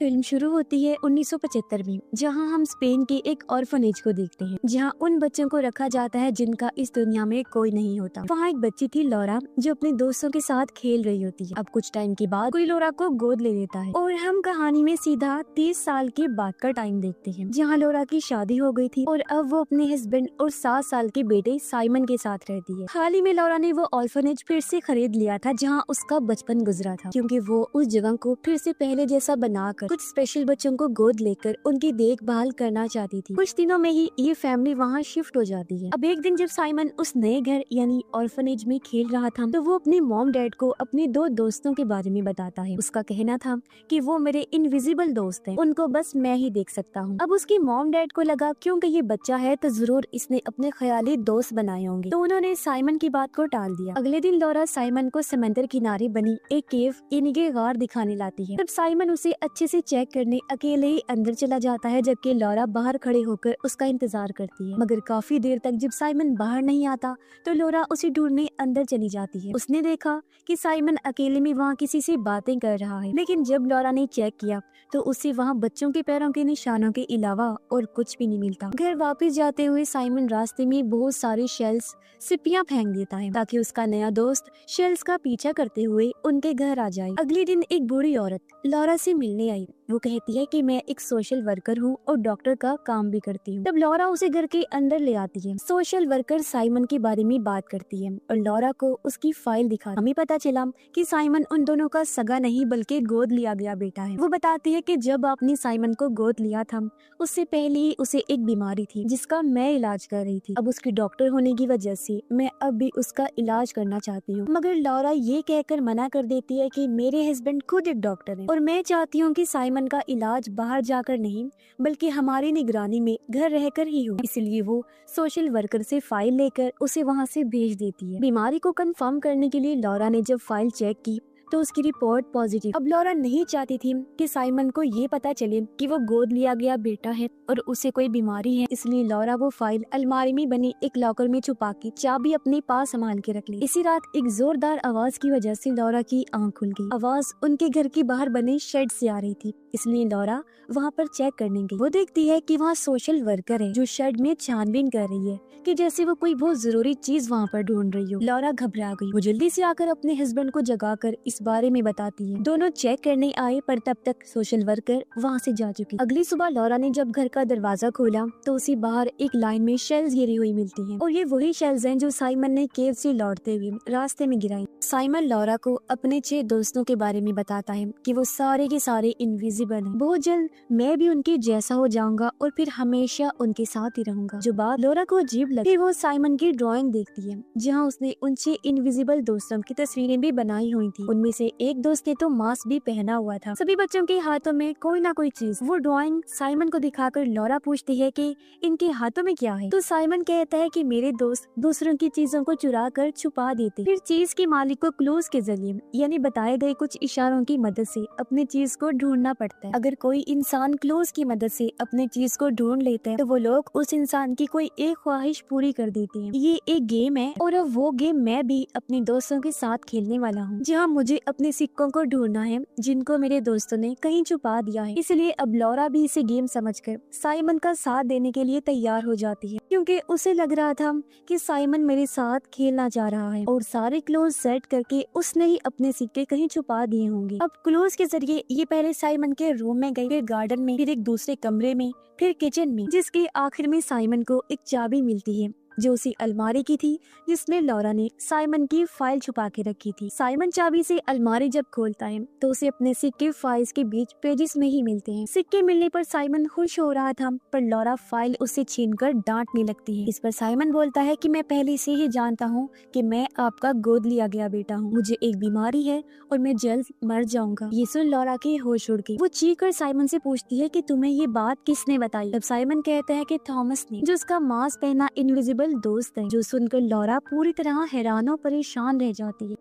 Film शुरू होती है 1975 में, जहां हम स्पेन के एक ऑर्फनेज को देखते हैं, जहां उन बच्चों को रखा जाता है जिनका इस दुनिया में कोई नहीं होता। वहां एक बच्ची थी लौरा, जो अपने दोस्तों के साथ खेल रही होती है। अब कुछ टाइम के बाद कोई लौरा को गोद ले लेता है और हम कहानी में सीधा 30 साल के बाद का टाइम देखते हैं, जहाँ लौरा की शादी हो गई थी और अब वो अपने हस्बैंड और 7 साल के बेटे साइमन के साथ रहती है। हाल ही में लौरा ने वो ऑर्फनेज फिर से खरीद लिया था, जहाँ उसका बचपन गुजरा था, क्योंकि वो उस जगह को फिर से पहले जैसा बनाकर कुछ स्पेशल बच्चों को गोद लेकर उनकी देखभाल करना चाहती थी। कुछ दिनों में ही ये फैमिली वहाँ शिफ्ट हो जाती है। अब एक दिन जब साइमन उस नए घर यानी ऑर्फनेज में खेल रहा था, तो वो अपने मॉम डैड को अपने 2 दोस्तों के बारे में बताता है। उसका कहना था कि वो मेरे इनविजिबल दोस्त हैं, उनको बस मैं ही देख सकता हूँ। अब उसकी मॉम डैड को लगा क्योंकि ये बच्चा है तो जरूर इसने अपने ख्याली दोस्त बनाए होंगे, तो उन्होंने साइमन की बात को टाल दिया। अगले दिन लौरा साइमन को समंदर किनारे बनी एक केव यानी कि गार दिखाने लाती है। तब साइमन उसे अच्छे से चेक करने अकेले ही अंदर चला जाता है, जबकि लौरा बाहर खड़े होकर उसका इंतजार करती है। मगर काफी देर तक जब साइमन बाहर नहीं आता तो लौरा उसे ढूंढने अंदर चली जाती है। उसने देखा कि साइमन अकेले में वहाँ किसी से बातें कर रहा है, लेकिन जब लौरा ने चेक किया तो उसे वहाँ बच्चों के पैरों के निशानों के अलावा और कुछ भी नहीं मिलता। घर वापस जाते हुए साइमन रास्ते में बहुत सारे शेल्स सिपियां फेंक देता है, ताकि उसका नया दोस्त शेल्स का पीछा करते हुए उनके घर आ जाए। अगले दिन एक बूढ़ी औरत लौरा से मिलने आई। वो कहती है कि मैं एक सोशल वर्कर हूँ और डॉक्टर का काम भी करती हूँ। तब लौरा उसे घर के अंदर ले आती है। सोशल वर्कर साइमन के बारे में बात करती है और लौरा को उसकी फाइल दिखा। हमें पता चला कि साइमन उन दोनों का सगा नहीं बल्कि गोद लिया गया बेटा है। वो बताती है कि जब आपने साइमन को गोद लिया था उससे पहले ही उसे एक बीमारी थी जिसका मैं इलाज कर रही थी। अब उसकी डॉक्टर होने की वजह से मैं अब भी उसका इलाज करना चाहती हूँ, मगर लौरा ये कहकर मना कर देती है कि मेरे हस्बैंड खुद एक डॉक्टर है और मैं चाहती हूँ कि साइमन का इलाज बाहर जाकर नहीं बल्कि हमारी निगरानी में घर रहकर ही हो। इसलिए वो सोशल वर्कर से फाइल लेकर उसे वहाँ से भेज देती है। बीमारी को कंफर्म करने के लिए लौरा ने जब फाइल चेक की तो उसकी रिपोर्ट पॉजिटिव। अब लौरा नहीं चाहती थी कि साइमन को ये पता चले कि वो गोद लिया गया बेटा है और उसे कोई बीमारी है, इसलिए लौरा वो फाइल अलमारी में बनी एक लॉकर में छुपा के चाबी अपने पास संभाल के रख ली। इसी रात एक जोरदार आवाज की वजह से लौरा की आंख खुल गई। आवाज उनके घर के बाहर बने शेड से आ रही थी, इसलिए लौरा वहाँ पर चेक करने गई। वो देखती है कि वहाँ सोशल वर्कर है जो शेड में छानबीन कर रही है कि जैसे वो कोई बहुत जरूरी चीज वहाँ पर ढूंढ रही हो। लौरा घबरा गई। वो जल्दी से आकर अपने हस्बैंड को जगाकर इस बारे में बताती है। दोनों चेक करने आए पर तब तक सोशल वर्कर वहाँ से जा चुकी। अगली सुबह लौरा ने जब घर का दरवाजा खोला तो उसे बाहर एक लाइन में शेल्स गिरी हुई मिलती हैं और ये वही शेल्स हैं जो साइमन ने केव से लौटते हुए रास्ते में गिराई। साइमन लौरा को अपने 6 दोस्तों के बारे में बताता है कि वो सारे के सारे इनविजिबल हैं। बहुत जल्द मैं भी उनके जैसा हो जाऊंगा और फिर हमेशा उनके साथ ही रहूंगा। जो बात लौरा को अजीब लगी, वो साइमन की ड्राइंग देखती है जहाँ उसने उन 6 इनविजिबल दोस्तों की तस्वीरें भी बनाई हुई थी। उनमें से एक दोस्त ने तो मास्क भी पहना हुआ था। सभी बच्चों के हाथों में कोई ना कोई चीज। वो ड्राइंग साइमन को दिखाकर लौरा पूछती है कि इनके हाथों में क्या है, तो साइमन कहता है कि मेरे दोस्त दूसरों की चीजों को चुरा कर छुपा देते, फिर चीज के मालिक को क्लूज के जरिए यानी बताए गए कुछ इशारों की मदद से अपनी चीज को ढूंढना पड़ता है। अगर कोई इंसान क्लूज की मदद से अपने चीज को ढूंढ लेता है तो वो लोग उस इंसान की कोई एक ख्वाहिश पूरी कर देते हैं। ये एक गेम है और अब वो गेम मैं भी अपने दोस्तों के साथ खेलने वाला हूँ, जहाँ मुझे अपने सिक्कों को ढूंढना है जिनको मेरे दोस्तों ने कहीं छुपा दिया है। इसलिए अब लौरा भी इसे गेम समझकर साइमन का साथ देने के लिए तैयार हो जाती है, क्योंकि उसे लग रहा था कि साइमन मेरे साथ खेलना चाह रहा है और सारे क्लोज सेट करके उसने ही अपने सिक्के कहीं छुपा दिए होंगे। अब क्लोज के जरिए ये पहले साइमन के रूम में गई, फिर गार्डन में, फिर एक दूसरे कमरे में, फिर किचन में, जिसके आखिर में साइमन को एक चाबी मिलती है जो उसी अलमारी की थी जिसमें लौरा ने साइमन की फाइल छुपा के रखी थी। साइमन चाबी से अलमारी जब खोलता है तो उसे अपने सिक्के फाइल्स के बीच पेजेस में ही मिलते हैं। सिक्के मिलने पर साइमन खुश हो रहा था, पर लौरा फाइल उससे छीनकर डांटने लगती है। इस पर साइमन बोलता है कि मैं पहले से ही जानता हूँ कि मैं आपका गोद लिया गया बेटा हूँ, मुझे एक बीमारी है और मैं जल्द मर जाऊंगा। ये सुन लौरा की होश उड़ गई। वो चीख कर साइमन से पूछती है कि तुम्हें ये बात किसने बताई। तब साइमन कहता है कि थॉमस ने, जो उसका मास्क पहना इनविजिबल दोस्त है। जो सुनकर लौरा पूरी तरह हैरान और परेशान रह जाती है।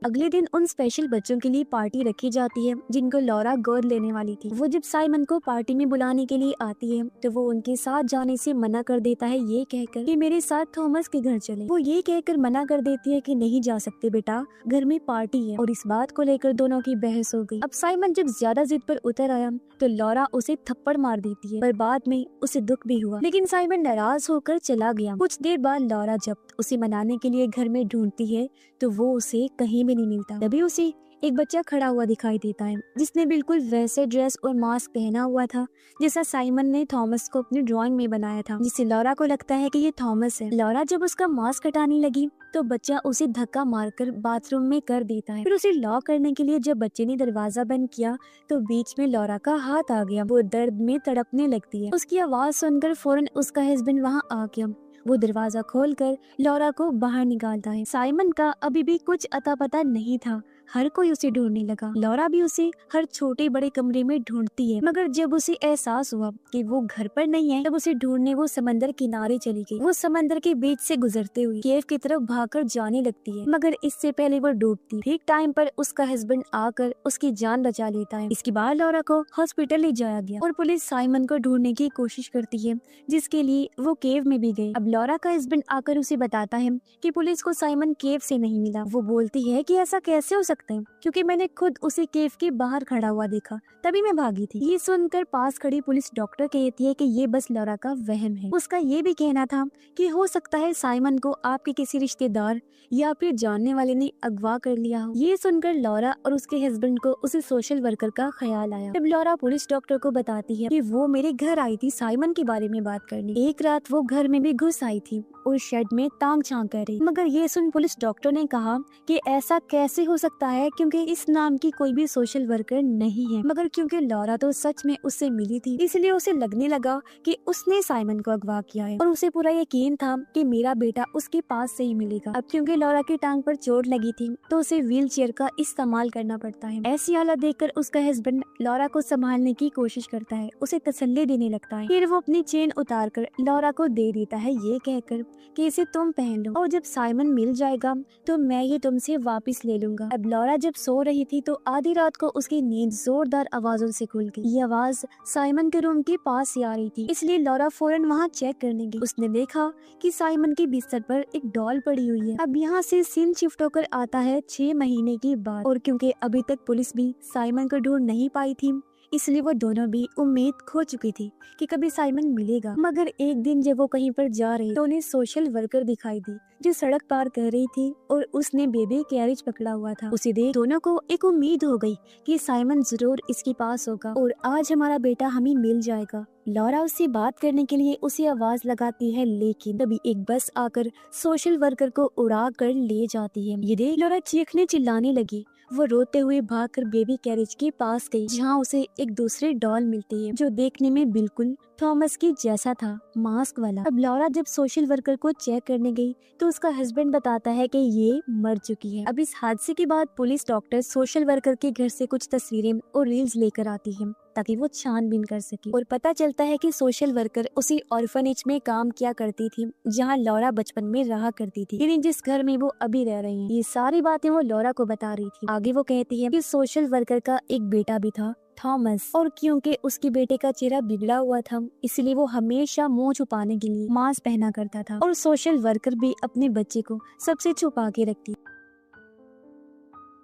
अगले दिन उन स्पेशल बच्चों के लिए पार्टी रखी जाती है जिनको लॉरा गोद लेने वाली थी। वो जब साइमन को पार्टी में बुलाने के लिए आती है तो वो उनके साथ जाने से मना कर देता है, ये कहकर कि मेरे साथ थॉमस के घर चले। वो ये कहकर मना कर देती है कि नहीं जा सकते बेटा, घर में पार्टी है। और इस बात को लेकर दोनों की बहस हो गई। अब साइमन जब ज्यादा जिद पर उतर आया तो लॉरा उसे थप्पड़ मार देती है, पर बाद में उसे दुख भी हुआ, लेकिन साइमन नाराज होकर चला गया। कुछ देर बाद लॉरा जब उसे मनाने के लिए घर में ढूंढती है तो वो उसे कहीं भी नहीं मिलता। तभी उसे एक बच्चा खड़ा हुआ दिखाई देता है जिसने बिल्कुल वैसे ड्रेस और मास्क पहना हुआ था जैसा साइमन ने थॉमस को अपनी ड्राइंग में बनाया था, जिससे लॉरा को लगता है कि ये थॉमस है। लॉरा जब उसका मास्क हटाने लगी तो बच्चा उसे धक्का मारकर बाथरूम में कर देता है। फिर उसे लॉक करने के लिए जब बच्चे ने दरवाजा बंद किया तो बीच में लॉरा का हाथ आ गया। वो दर्द में तड़पने लगती है। उसकी आवाज सुनकर फौरन उसका हस्बैंड वहाँ आ गया। वो दरवाजा खोलकर लॉरा को बाहर निकालता है। साइमन का अभी भी कुछ अता पता नहीं था। हर कोई उसे ढूंढने लगा। लॉरा भी उसे हर छोटे बड़े कमरे में ढूंढती है, मगर जब उसे एहसास हुआ कि वो घर पर नहीं है तब उसे ढूंढने वो समंदर किनारे चली गई। वो समंदर के बीच से गुजरते हुए केव की तरफ भागकर जाने लगती है, मगर इससे पहले वो डूबती। ठीक टाइम पर उसका हस्बैंड आकर उसकी जान बचा लेता है। इसके बाद लॉरा को हॉस्पिटल ले जाया गया और पुलिस साइमन को ढूंढने की कोशिश करती है, जिसके लिए वो केव में भी गए। अब लॉरा का हस्बैंड आकर उसे बताता है कि पुलिस को साइमन केव से नहीं मिला। वो बोलती है कि ऐसा कैसे हो सकता है, क्योंकि मैंने खुद उसे केव के बाहर खड़ा हुआ देखा, तभी मैं भागी थी। ये सुनकर पास खड़ी पुलिस डॉक्टर कहती है कि ये बस लॉरा का वहम है। उसका ये भी कहना था कि हो सकता है साइमन को आपके किसी रिश्तेदार या फिर जानने वाले ने अगवा कर लिया हो। ये सुनकर लॉरा और उसके हस्बैंड को उसे सोशल वर्कर का ख्याल आया। जब लॉरा पुलिस डॉक्टर को बताती है कि वो मेरे घर आई थी साइमन के बारे में बात करने। एक रात वो घर में भी घुस आई थी और शेड में तांग झांक कर रही। मगर ये सुन पुलिस डॉक्टर ने कहा कि ऐसा कैसे हो सकता है, क्योंकि इस नाम की कोई भी सोशल वर्कर नहीं है। मगर क्योंकि लॉरा तो सच में उससे मिली थी, इसलिए उसे लगने लगा कि उसने साइमन को अगवा किया है और उसे पूरा यकीन था कि मेरा बेटा उसके पास से ही मिलेगा। अब क्योंकि लॉरा की टांग पर चोट लगी थी तो उसे व्हील चेयर का इस्तेमाल करना पड़ता है। ऐसी हालत देखकर उसका हस्बैंड लॉरा को संभालने की कोशिश करता है, उसे तसल्ली देने लगता है। फिर वो अपनी चेन उतार कर लॉरा को दे देता है, ये कहकर कि इसे तुम पहन लो और जब साइमन मिल जाएगा तो मैं ये तुमसे वापस ले लूंगा। अब लॉरा जब सो रही थी तो आधी रात को उसकी नींद जोरदार आवाजों से खुल गई। ये आवाज साइमन के रूम के पास से आ रही थी, इसलिए लॉरा फौरन वहाँ चेक करने गई। उसने देखा कि साइमन के बिस्तर पर एक डॉल पड़ी हुई है। अब यहाँ से सीन शिफ्ट होकर आता है 6 महीने के बाद, और क्योंकि अभी तक पुलिस भी साइमन को ढूंढ नहीं पाई थी इसलिए वो दोनों भी उम्मीद खो चुकी थी कि कभी साइमन मिलेगा। मगर एक दिन जब वो कहीं पर जा रही तो उन्हें सोशल वर्कर दिखाई दी जो सड़क पार कर रही थी और उसने बेबी कैरेज पकड़ा हुआ था। उसे देख दोनों को एक उम्मीद हो गई कि साइमन जरूर इसके पास होगा और आज हमारा बेटा हमें मिल जाएगा। लॉरा उससे बात करने के लिए उसे आवाज लगाती है, लेकिन तभी एक बस आकर सोशल वर्कर को उड़ा कर ले जाती है। ये देख लॉरा चीखने चिल्लाने लगी। वो रोते हुए भागकर बेबी कैरेज के पास गई, जहाँ उसे एक दूसरी डॉल मिलती है जो देखने में बिल्कुल थॉमस की जैसा था, मास्क वाला। अब लॉरा जब सोशल वर्कर को चेक करने गई तो उसका हस्बैंड बताता है कि ये मर चुकी है। अब इस हादसे के बाद पुलिस डॉक्टर सोशल वर्कर के घर से कुछ तस्वीरें और रील्स लेकर आती है ताकि वो छानबीन कर सके, और पता चलता है कि सोशल वर्कर उसी ऑर्फनेज में काम किया करती थी जहां लॉरा बचपन में रहा करती थी, यानी जिस घर में वो अभी रह रही हैं। ये सारी बातें वो लॉरा को बता रही थी। आगे वो कहती है कि सोशल वर्कर का एक बेटा भी था, थॉमस, और क्योंकि उसके बेटे का चेहरा बिगड़ा हुआ था इसलिए वो हमेशा मुंह छुपाने के लिए मास्क पहना करता था, और सोशल वर्कर भी अपने बच्चे को सबसे छुपा के रखती।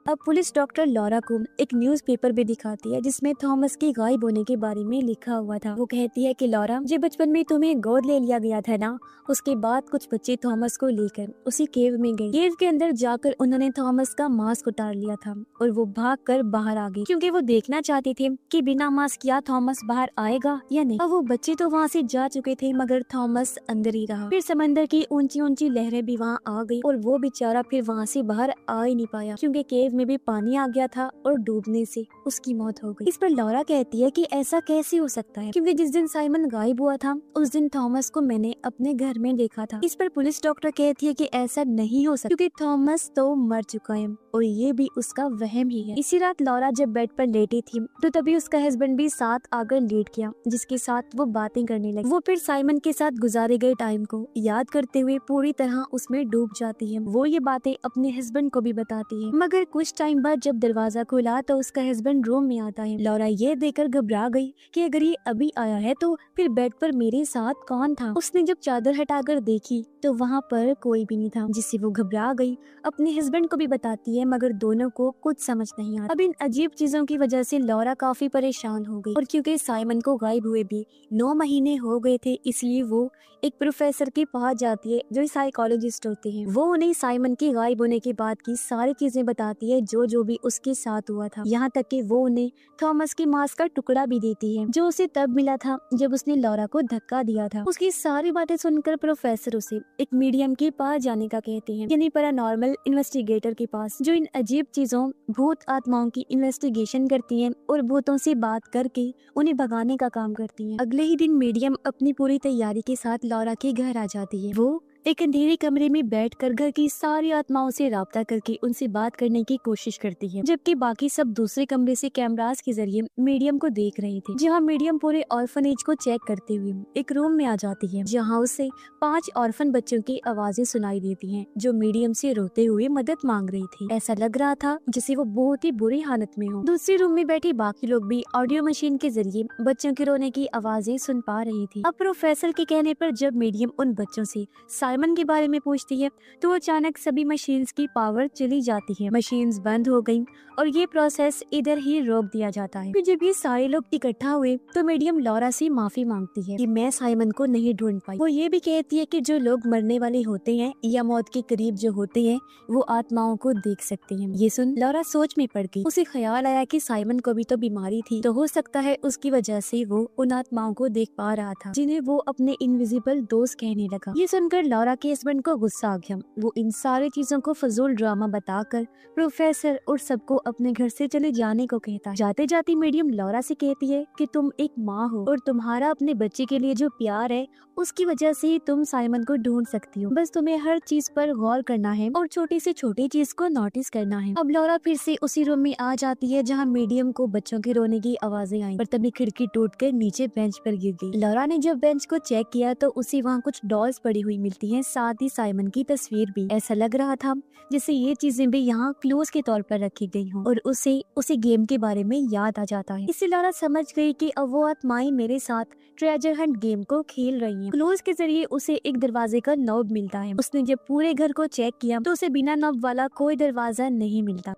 अब पुलिस डॉक्टर लॉरा को एक न्यूज़पेपर भी दिखाती है जिसमें थॉमस के गायब होने के बारे में लिखा हुआ था। वो कहती है कि लॉरा, जब बचपन में तुम्हें गोद ले लिया गया था ना, उसके बाद कुछ बच्चे थॉमस को लेकर उसी केव में गए। केव के अंदर जाकर उन्होंने थॉमस का मास्क उतार लिया था और वो भागकर बाहर आ गई, क्योंकि वो देखना चाहते थे कि बिना मास्क किया थॉमस बाहर आएगा या नहीं। अब वो बच्चे तो वहाँ से जा चुके थे मगर थॉमस अंदर ही रहा। फिर समंदर की ऊंची ऊंची लहरें भी वहाँ आ गई और वो बेचारा फिर वहाँ से बाहर आ ही नहीं पाया, क्योंकि केव में भी पानी आ गया था और डूबने से उसकी मौत हो गई। इस पर लॉरा कहती है कि ऐसा कैसे हो सकता है, क्योंकि जिस दिन साइमन गायब हुआ था उस दिन थॉमस को मैंने अपने घर में देखा था। इस पर पुलिस डॉक्टर कहती है कि ऐसा नहीं हो सकता क्योंकि थॉमस तो मर चुका है। और ये भी उसका वहम ही है। इसी रात लॉरा जब बेड पर लेटी थी तो तभी उसका हस्बैंड भी साथ आकर लेट गया, जिसके साथ वो बातें करने लगी। वो फिर साइमन के साथ गुजारे गए टाइम को याद करते हुए पूरी तरह उसमें डूब जाती है। वो ये बातें अपने हस्बैंड को भी बताती है, मगर कुछ टाइम बाद जब दरवाजा खुला तो उसका हस्बैंड रूम में आता है। लॉरा ये देखकर घबरा गई कि अगर ये अभी आया है तो फिर बेड पर मेरे साथ कौन था। उसने जब चादर हटाकर देखी तो वहाँ पर कोई भी नहीं था, जिससे वो घबरा गई। अपने हस्बैंड को भी बताती है, मगर दोनों को कुछ समझ नहीं आता। अब इन अजीब चीजों की वजह से लॉरा काफी परेशान हो गई, और क्योंकि साइमन को गायब हुए भी 9 महीने हो गए थे, इसलिए वो एक प्रोफेसर के पास जाती है जो साइकोलॉजिस्ट होते हैं। वो उन्हें साइमन के गायब होने के बाद की सारी चीजें बताती है जो भी उसके साथ हुआ था। यहाँ तक कि वो उन्हें थॉमस के मांस का टुकड़ा भी देती है जो उसे तब मिला था जब उसने लॉरा को धक्का दिया था। उसकी सारी बातें सुनकर प्रोफेसर उसे एक मीडियम के पास जाने का कहते हैं, यानी पैरानॉर्मल इन्वेस्टिगेटर के पास, जो इन अजीब चीजों भूत आत्माओं की इन्वेस्टिगेशन करती है और भूतों से बात करके उन्हें भगाने का काम करती है। अगले ही दिन मीडियम अपनी पूरी तैयारी के साथ लॉरा के घर आ जाती है। वो एक अंधेरे कमरे में बैठकर घर की सारी आत्माओं से राब्ता करके उनसे बात करने की कोशिश करती है, जबकि बाकी सब दूसरे कमरे से कैमरास के जरिए मीडियम को देख रहे थे। जहां मीडियम पूरे ऑर्फनेज को चेक करते हुए एक रूम में आ जाती है, जहां उसे 5 ऑर्फन बच्चों की आवाजें सुनाई देती हैं जो मीडियम से रोते हुए मदद मांग रही थी। ऐसा लग रहा था जैसे वो बहुत ही बुरी हालत में हो। दूसरे रूम में बैठे बाकी लोग भी ऑडियो मशीन के जरिए बच्चों के रोने की आवाजें सुन पा रही थी। अब प्रोफेसर के कहने पर जब मीडियम उन बच्चों से साइमन के बारे में पूछती है तो अचानक सभी मशीन्स की पावर चली जाती है। मशीन्स बंद हो गईं और ये प्रोसेस इधर ही रोक दिया जाता है। फिर जब ये सारे लोग इकट्ठा हुए तो मीडियम लॉरा से माफी मांगती है कि मैं साइमन को नहीं ढूंढ पाई। वो ये भी कहती है कि जो लोग मरने वाले होते हैं या मौत के करीब जो होते हैं वो आत्माओं को देख सकते हैं। ये सुन लॉरा सोच में पड़ गई। उसे ख्याल आया कि साइमन को भी तो बीमारी थी, तो हो सकता है उसकी वजह से वो उन आत्माओं को देख पा रहा था जिन्हें वो अपने इनविजिबल दोस्त कहने लगा। ये सुनकर लॉरा के हस्बैंड को गुस्सा आ गया। वो इन सारी चीजों को फजूल ड्रामा बताकर प्रोफेसर और सबको अपने घर से चले जाने को कहता है। जाते जाते मीडियम लॉरा से कहती है कि तुम एक माँ हो और तुम्हारा अपने बच्चे के लिए जो प्यार है उसकी वजह से तुम साइमन को ढूंढ सकती हो। बस तुम्हें हर चीज पर गौर करना है और छोटी से छोटी चीज को नोटिस करना है। अब लॉरा फिर से उसी रूम में आ जाती है जहाँ मीडियम को बच्चों के रोने की आवाजें आई, पर तभी खिड़की टूटकर नीचे बेंच पर गिर गई। लॉरा ने जब बेंच को चेक किया तो उसे वहाँ कुछ डॉल्स पड़ी हुई मिलती हैं, साथ ही साइमन की तस्वीर भी। ऐसा लग रहा था जैसे ये चीजें भी यहाँ क्लूज के तौर पर रखी गई हों और उसे गेम के बारे में याद आ जाता है। इससे लॉरा समझ गई कि अब वो आत्माएं मेरे साथ ट्रेजर हंट गेम को खेल रही हैं। क्लूज के जरिए उसे एक दरवाजे का नॉब मिलता है। उसने जब पूरे घर को चेक किया तो उसे बिना नॉब वाला कोई दरवाजा नहीं मिलता।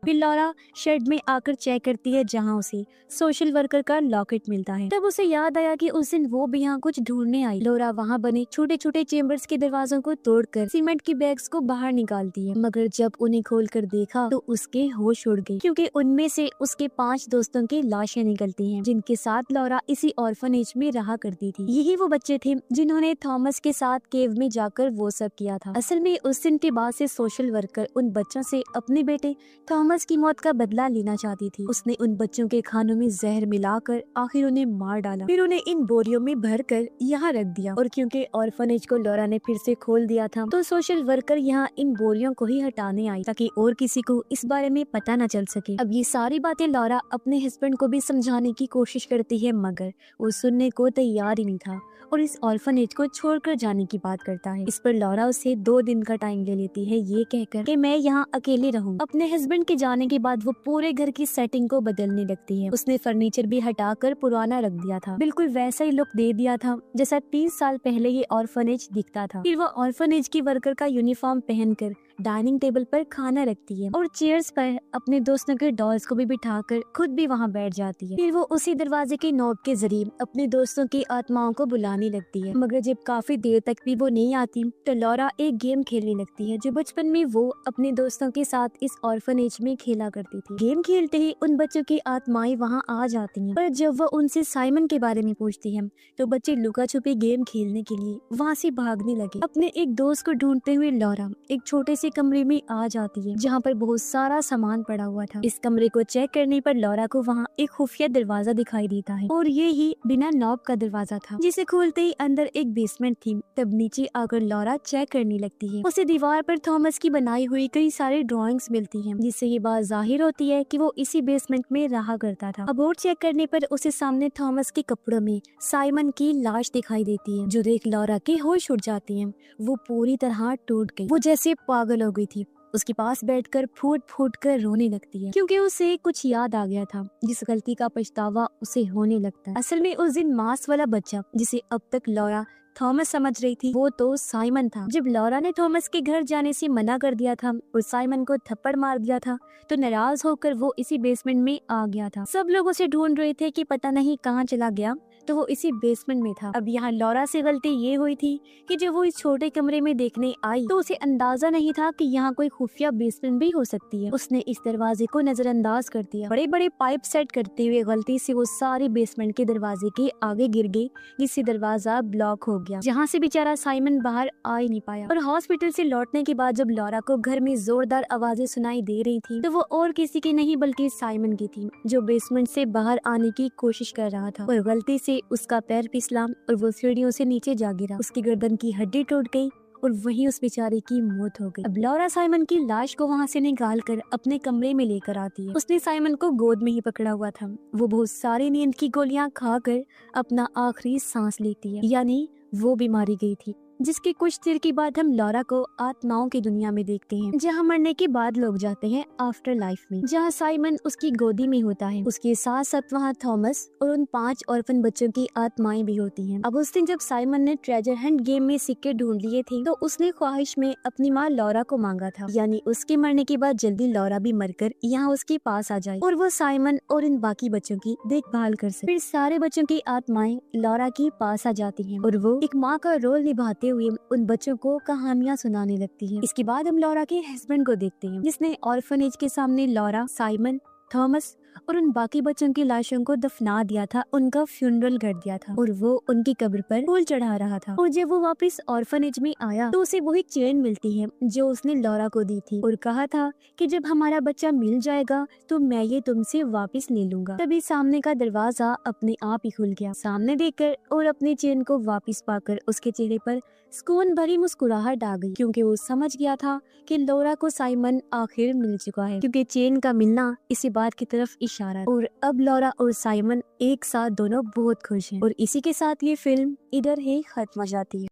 फिर लॉरा शेड में आकर चेक करती है जहां उसे सोशल वर्कर का लॉकेट मिलता है। तब उसे याद आया कि उस दिन वो भी यहाँ कुछ ढूंढने आई। लॉरा वहाँ बने छोटे छोटे चेम्बर्स के दरवाजों को तोड़कर सीमेंट की बैग्स को बाहर निकालती है, मगर जब उन्हें खोलकर देखा तो उसके होश उड़ गए, क्योंकि उनमें से उसके 5 दोस्तों की लाशें निकलती हैं जिनके साथ लॉरा इसी ऑर्फनेज में रहा करती थी। यही वो बच्चे थे जिन्होंने थॉमस के साथ केव में जाकर वो सब किया था। असल में उस दिन के बाद से सोशल वर्कर उन बच्चों से अपने बेटे थॉमस की मौत का बदला लेना चाहती थी। उसने उन बच्चों के खानों में जहर मिलाकर आखिर उन्हें मार डाला, फिर उन्हें इन बोरियों में भरकर यहाँ रख दिया। और क्योंकि ऑर्फनेज को लॉरा ने फिर से खोल दिया था तो सोशल वर्कर यहाँ इन बोरियों को ही हटाने आई ताकि और किसी को इस बारे में पता न चल सके। अब ये सारी बातें लॉरा अपने हस्बैंड को भी समझाने की कोशिश करती है, मगर वो सुनने को तैयार ही नहीं था और इस ऑर्फनेज को छोड़कर जाने की बात करता है। इस पर लॉरा उसे 2 दिन का टाइम ले लेती है, ये कहकर कि मैं यहाँ अकेले रहूँ। अपने हस्बैंड के जाने के बाद वो पूरे घर की सेटिंग को बदलने लगती है। उसने फर्नीचर भी हटाकर पुराना रख दिया था, बिल्कुल वैसा ही लुक दे दिया था जैसा 30 साल पहले ये ऑर्फनेज दिखता था। फिर वो ऑर्फनेज की वर्कर का यूनिफॉर्म पहनकर डाइनिंग टेबल पर खाना रखती है और चेयर्स पर अपने दोस्तों के डॉल्स को भी बिठाकर खुद भी वहाँ बैठ जाती है। फिर वो उसी दरवाजे के नॉब के जरिए अपने दोस्तों की आत्माओं को बुलाने लगती है, मगर जब काफी देर तक भी वो नहीं आती तो लॉरा एक गेम खेलने लगती है जो बचपन में वो अपने दोस्तों के साथ इस ऑर्फनेज में खेला करती थी। गेम खेलते ही उन बच्चों की आत्माएं वहाँ आ जाती हैं, पर जब वो उनसे साइमन के बारे में पूछती है तो बच्चे लुका छुपी गेम खेलने के लिए वहाँ से भागने लगे। अपने एक दोस्त को ढूंढते हुए लॉरा एक छोटे ऐसे कमरे में आ जाती है जहाँ पर बहुत सारा सामान पड़ा हुआ था। इस कमरे को चेक करने पर लॉरा को वहाँ एक खुफिया दरवाजा दिखाई देता है और ये ही बिना नॉब का दरवाजा था, जिसे खोलते ही अंदर एक बेसमेंट थी। तब नीचे आकर लॉरा चेक करने लगती है। उसे दीवार पर थॉमस की बनाई हुई कई सारी ड्राइंग्स मिलती हैं, जिससे ये बात जाहिर होती है कि वो इसी बेसमेंट में रहा करता था। अब और चेक करने पर उसे सामने थॉमस के कपड़ों में साइमन की लाश दिखाई देती है, जो देख लॉरा के होश उड़ जाती है। वो पूरी तरह टूट गई, वो जैसे पागल हो गई थी। उसके पास बैठकर फूट फूट कर रोने लगती है, क्योंकि उसे कुछ याद आ गया था जिस गलती का पछतावा उसे होने लगता है। असल में उस दिन मांस वाला बच्चा जिसे अब तक लॉरा थॉमस समझ रही थी, वो तो साइमन था। जब लॉरा ने थॉमस के घर जाने से मना कर दिया था और साइमन को थप्पड़ मार दिया था, तो नाराज होकर वो इसी बेसमेंट में आ गया था। सब लोग उसे ढूंढ रहे थे कि पता नहीं कहाँ चला गया, तो वो इसी बेसमेंट में था। अब यहाँ लॉरा से गलती ये हुई थी कि जब वो इस छोटे कमरे में देखने आई तो उसे अंदाजा नहीं था कि यहाँ कोई खुफिया बेसमेंट भी हो सकती है। उसने इस दरवाजे को नजरअंदाज कर दिया। बड़े बड़े पाइप सेट करते हुए गलती से वो सारे बेसमेंट के दरवाजे के आगे गिर गई, जिससे दरवाजा ब्लॉक हो गया, जहाँ से बेचारा साइमन बाहर आ ही नहीं पाया। और हॉस्पिटल से लौटने के बाद जब लॉरा को घर में जोरदार आवाजें सुनाई दे रही थी, तो वो और किसी की नहीं बल्कि साइमन की थी, जो बेसमेंट से बाहर आने की कोशिश कर रहा था। और गलती से उसका पैर फिसला और वो सीढ़ियों से नीचे जा गिरा। उसकी गर्दन की हड्डी टूट गई और वहीं उस बेचारे की मौत हो गई। अब लॉरा साइमन की लाश को वहाँ से निकाल कर अपने कमरे में लेकर आती है। उसने साइमन को गोद में ही पकड़ा हुआ था। वो बहुत सारी नींद की गोलियां खाकर अपना आखिरी सांस लेती है, यानी वो बीमारी गई थी। जिसके कुछ देर के बाद हम लॉरा को आत्माओं की दुनिया में देखते हैं, जहाँ मरने के बाद लोग जाते हैं आफ्टर लाइफ में, जहाँ साइमन उसकी गोदी में होता है। उसके साथ साथ वहाँ थॉमस और उन 5 ऑर्फन बच्चों की आत्माएं भी होती हैं। अब उस दिन जब साइमन ने ट्रेजर हंट गेम में सिक्के ढूंढ लिए थे, तो उसने ख्वाहिश में अपनी माँ लॉरा को मांगा था, यानी उसके मरने के बाद जल्दी लॉरा भी मरकर यहाँ उसके पास आ जाए और वो साइमन और इन बाकी बच्चों की देखभाल कर सके। फिर सारे बच्चों की आत्माएं लॉरा के पास आ जाती हैं और वो एक माँ का रोल निभाते हुए उन बच्चों को कहानियां सुनाने लगती है। इसके बाद हम लॉरा के हस्बैंड को देखते हैं, जिसने ऑर्फनेज के सामने लॉरा, साइमन, थॉमस और उन बाकी बच्चों की लाशों को दफना दिया था, उनका फ्यूनरल कर दिया था और वो उनकी कब्र पर फूल चढ़ा रहा था। और जब वो वापस ऑर्फनेज में आया तो उसे वही चेन मिलती है जो उसने लॉरा को दी थी और कहा था कि जब हमारा बच्चा मिल जाएगा तो मैं ये तुमसे वापस ले लूंगा। तभी सामने का दरवाजा अपने आप ही खुल गया। सामने देखकर और अपनी चेन को वापस पाकर उसके चेहरे पर सुकून भरी मुस्कुराहट आ गई, क्योंकि वो समझ गया था कि लॉरा को साइमन आखिर मिल चुका है, क्योंकि चेन का मिलना इसी बात की तरफ इशारा है। और अब लॉरा और साइमन एक साथ दोनों बहुत खुश हैं। और इसी के साथ ये फिल्म इधर ही खत्म हो जाती है।